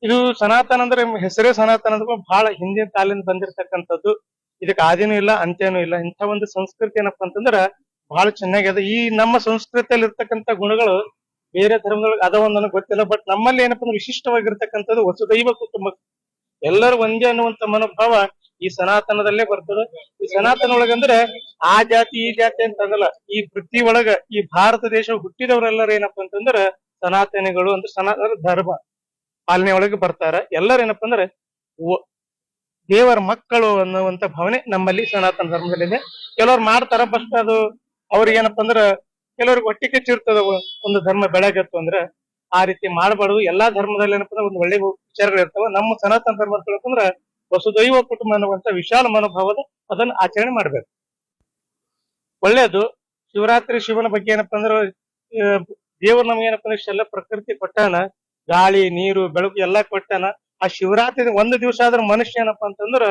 ಇದು ಸನಾತನ ಅಂದ್ರೆ ಹೆಸರೇ ಸನಾತನ ಅಂದ್ರೆ ಬಹಳ ಹಿಂದಿನ ಕಾಲದಿಂದ ಬಂದಿರತಕ್ಕಂಥದ್ದು. ಇದಕ್ಕೆ ಆದಿನೂ ಇಲ್ಲ ಅಂತ್ಯನೂ ಇಲ್ಲ. ಇಂಥ ಒಂದು ಸಂಸ್ಕೃತಿ ಏನಪ್ಪಾ ಅಂತಂದ್ರ ಬಹಳ ಚೆನ್ನಾಗಿದೆ. ಈ ನಮ್ಮ ಸಂಸ್ಕೃತಿಯಲ್ಲಿ ಇರ್ತಕ್ಕಂಥ ಗುಣಗಳು ಬೇರೆ ಧರ್ಮದೊಳಗೆ ಅದಾವ ನನಗೆ ಗೊತ್ತಿಲ್ಲ. ಬಟ್ ನಮ್ಮಲ್ಲಿ ಏನಪ್ಪಾ ಅಂದ್ರೆ ವಿಶಿಷ್ಟವಾಗಿರ್ತಕ್ಕಂಥದ್ದು ವಸುದೈವ ಕುಟುಂಬ, ಎಲ್ಲರೂ ಒಂದೇ ಅನ್ನುವಂತ ಮನೋಭಾವ ಈ ಸನಾತನದಲ್ಲೇ ಬರ್ತದೆ. ಈ ಸನಾತನ ಒಳಗಂದ್ರೆ ಆ ಜಾತಿ ಈ ಜಾತಿ ಅಂತ ಅದಲ್ಲ, ಈ ಪೃಥ್ವಿ ಒಳಗ ಈ ಭಾರತ ದೇಶ ಹುಟ್ಟಿದವರೆಲ್ಲರೂ ಏನಪ್ಪಾ ಅಂತಂದ್ರ ಸನಾತನಿಗಳು ಅಂದ್ರೆ ಸನಾತನ ಧರ್ಮ ಪಾಲನೆ ಒಳಗೆ ಬರ್ತಾರ. ಎಲ್ಲರೂ ಏನಪ್ಪಾ ಅಂದ್ರೆ ದೇವರ ಮಕ್ಕಳು ಅನ್ನುವಂತ ಭಾವನೆ ನಮ್ಮಲ್ಲಿ ಸನಾತನ ಧರ್ಮದಲ್ಲಿದೆ. ಕೆಲವ್ರು ಮಾಡ್ತಾರ, ಬಟ್ ಅದು ಅವ್ರಿಗೆ ಏನಪ್ಪಾ ಅಂದ್ರ ಕೆಲವ್ರಿಗೆ ಹೊಟ್ಟೆ ಕಿಚ್ಚಿರ್ತದ ಒಂದು ಧರ್ಮ ಬೆಳಗತ್ತು ಅಂದ್ರೆ. ಆ ರೀತಿ ಮಾಡಬಾರ್ದು. ಎಲ್ಲಾ ಧರ್ಮದಲ್ಲಿ ಏನಪ್ಪಾ ಅಂದ್ರೆ ಒಂದು ಒಳ್ಳೆ ವಿಚಾರಗಳು ಇರ್ತಾವ. ನಮ್ಮ ಸನಾತನ ಧರ್ಮ ಅಂತ ಹೇಳ್ಕೊಂಡ್ರ ವಸುದೈವ ಕುಟುಂಬ ಅನ್ನುವಂತ ವಿಶಾಲ ಮನೋಭಾವದ ಅದನ್ನ ಆಚರಣೆ ಮಾಡ್ಬೇಕು. ಒಳ್ಳೇದು. ಶಿವರಾತ್ರಿ ಶಿವನ ಬಗ್ಗೆ ಏನಪ್ಪಾ ಅಂದ್ರೆ ದೇವ್ರು ನಮ್ಗೆ ಏನಪ್ಪಾ ಅಂದ್ರೆ ಇಷ್ಟೆಲ್ಲ ಪ್ರಕೃತಿ ಕೊಟ್ಟಾನ, ಗಾಳಿ ನೀರು ಬೆಳಕು ಎಲ್ಲಾ ಕೊಟ್ಟಾನ. ಆ ಶಿವರಾತ್ರಿ ಒಂದು ದಿವಸ ಆದ್ರ ಮನುಷ್ಯ ಏನಪ್ಪಾ ಅಂತಂದ್ರ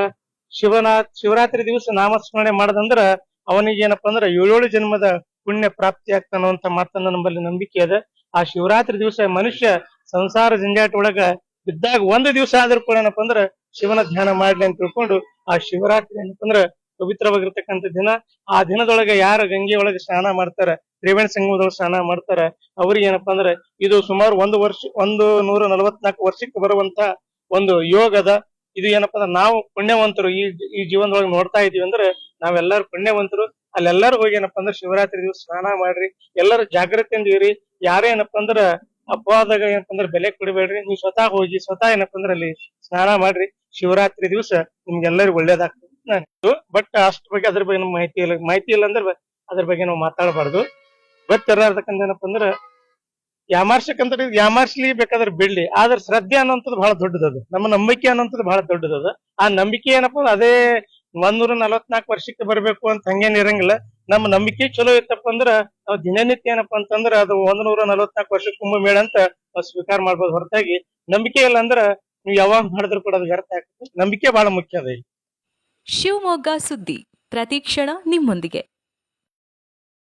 ಶಿವರಾತ್ರಿ ದಿವಸ ನಾಮಸ್ಮರಣೆ ಮಾಡದಂದ್ರ ಅವನಿಗೆ ಏನಪ್ಪಾ ಅಂದ್ರ 7 ಜನ್ಮದ ಪುಣ್ಯ ಪ್ರಾಪ್ತಿ ಆಗ್ತಾನಂತ ಮಾತನ್ನ ನಮ್ಮಲ್ಲಿ ನಂಬಿಕೆ ಅದ. ಆ ಶಿವರಾತ್ರಿ ದಿವಸ ಮನುಷ್ಯ ಸಂಸಾರ ಜಂಜಾಟ ಒಳಗ ಬಿದ್ದಾಗ ಒಂದು ದಿವಸ ಆದ್ರೂ ಕೂಡ ಏನಪ್ಪಾ ಅಂದ್ರ ಶಿವನ ಧ್ಯಾನ ಮಾಡ್ಲಿ ಅಂತ ತಿಳ್ಕೊಂಡು ಆ ಶಿವರಾತ್ರಿ ಏನಪ್ಪಾ ಅಂದ್ರ ಪವಿತ್ರವಾಗಿರ್ತಕ್ಕಂಥ ದಿನ. ಆ ದಿನದೊಳಗೆ ಯಾರು ಗಂಗೆ ಒಳಗೆ ಸ್ನಾನ ಮಾಡ್ತಾರ, ತ್ರಿವೇಣಿ ಸಂಗಮದೊಳಗೆ ಸ್ನಾನ ಮಾಡ್ತಾರ, ಅವ್ರಿಗೆ ಏನಪ್ಪಾ ಅಂದ್ರೆ ಇದು ಸುಮಾರು 144 ವರ್ಷಕ್ಕೆ ಬರುವಂತ ಒಂದು ಯೋಗದ. ಇದು ಏನಪ್ಪಾ ಅಂದ್ರೆ ನಾವು ಪುಣ್ಯವಂತರು ಈ ಜೀವನದೊಳಗೆ ನೋಡ್ತಾ ಇದೀವಿ ಅಂದ್ರೆ ನಾವೆಲ್ಲರೂ ಪುಣ್ಯವಂತರು. ಅಲ್ಲೆಲ್ಲರೂ ಹೋಗಿ ಏನಪ್ಪಾ ಅಂದ್ರೆ ಶಿವರಾತ್ರಿ ದಿವಸ ಸ್ನಾನ ಮಾಡ್ರಿ, ಎಲ್ಲರೂ ಜಾಗೃತಿಯಿಂದ ಇರಿ. ಯಾರೇ ಏನಪ್ಪಾ ಅಂದ್ರ ಅಪವಾದಾಗ ಏನಪ್ಪಾ ಅಂದ್ರೆ ಬೆಲೆ ಕೊಡಬೇಡ್ರಿ. ನೀವು ಸ್ವತಃ ಹೋಗಿ ಸ್ವತಃ ಏನಪ್ಪಾ ಅಂದ್ರೆ ಅಲ್ಲಿ ಸ್ನಾನ ಮಾಡ್ರಿ. ಶಿವರಾತ್ರಿ ದಿವಸ ನಿಮ್ಗೆಲ್ಲರಿಗೂ ಒಳ್ಳೇದಾಗ್ತದೆ. ಬಟ್ ಅಷ್ಟ್ ಬಗ್ಗೆ ಅದ್ರ ಬಗ್ಗೆ ನಮ್ಗೆ ಮಾಹಿತಿ ಇಲ್ಲ ಅಂದ್ರೆ ಅದ್ರ ಬಗ್ಗೆ ನಾವು ಮಾತಾಡಬಾರ್ದು. ಗೊತ್ತಿರತಕ್ಕಂಥ ಏನಪ್ಪಾ ಅಂದ್ರೆ ಯಾಮಾರ್ಸಕ್ಕಂತ ಯಾಮಾರ್ಸ್ಲಿ ಬೇಕಾದ್ರೆ ಬಿಡ್ಲಿ, ಆದ್ರೆ ಶ್ರದ್ಧೆ ಅನ್ನೋಂಥದ್ದು ಬಹಳ ದೊಡ್ಡದದು. ನಮ್ಮ ನಂಬಿಕೆ ಅನ್ನೋಂಥದ್ದು ಬಹಳ ದೊಡ್ಡದದು. ಆ ನಂಬಿಕೆ ಏನಪ್ಪಾ ಅಂದ್ರೆ ಅದೇ 144 ವರ್ಷಕ್ಕೆ ಬರ್ಬೇಕು ಅಂತ ಹಂಗೇನ್ ಇರಂಗಿಲ್ಲ. ನಮ್ಮ ನಂಬಿಕೆ ಚಲೋ ಇತ್ತಪ್ಪ ಅಂದ್ರ ನಾವು ದಿನನಿತ್ಯ ಏನಪ್ಪಾ ಅಂತಂದ್ರ ಅದು 144 ವರ್ಷಕ್ಕೆ ಕುಂಭಮೇಳ ಅಂತ ನಾವು ಸ್ವೀಕಾರ ಮಾಡ್ಬೋದು. ಹೊರತಾಗಿ ನಂಬಿಕೆ ಇಲ್ಲ ಅಂದ್ರ ನೀವು ಯಾವಾಗ ಮಾಡಿದ್ರು ಕೂಡ ಅದು ವ್ಯರ್ಥ ಆಗ್ತದೆ. ನಂಬಿಕೆ ಬಹಳ ಮುಖ್ಯ ಅದ. ಶಿವಮೊಗ್ಗ ಸುದ್ದಿ ಪ್ರತಿಕ್ಷಣ ನಿಮ್ಮೊಂದಿಗೆ.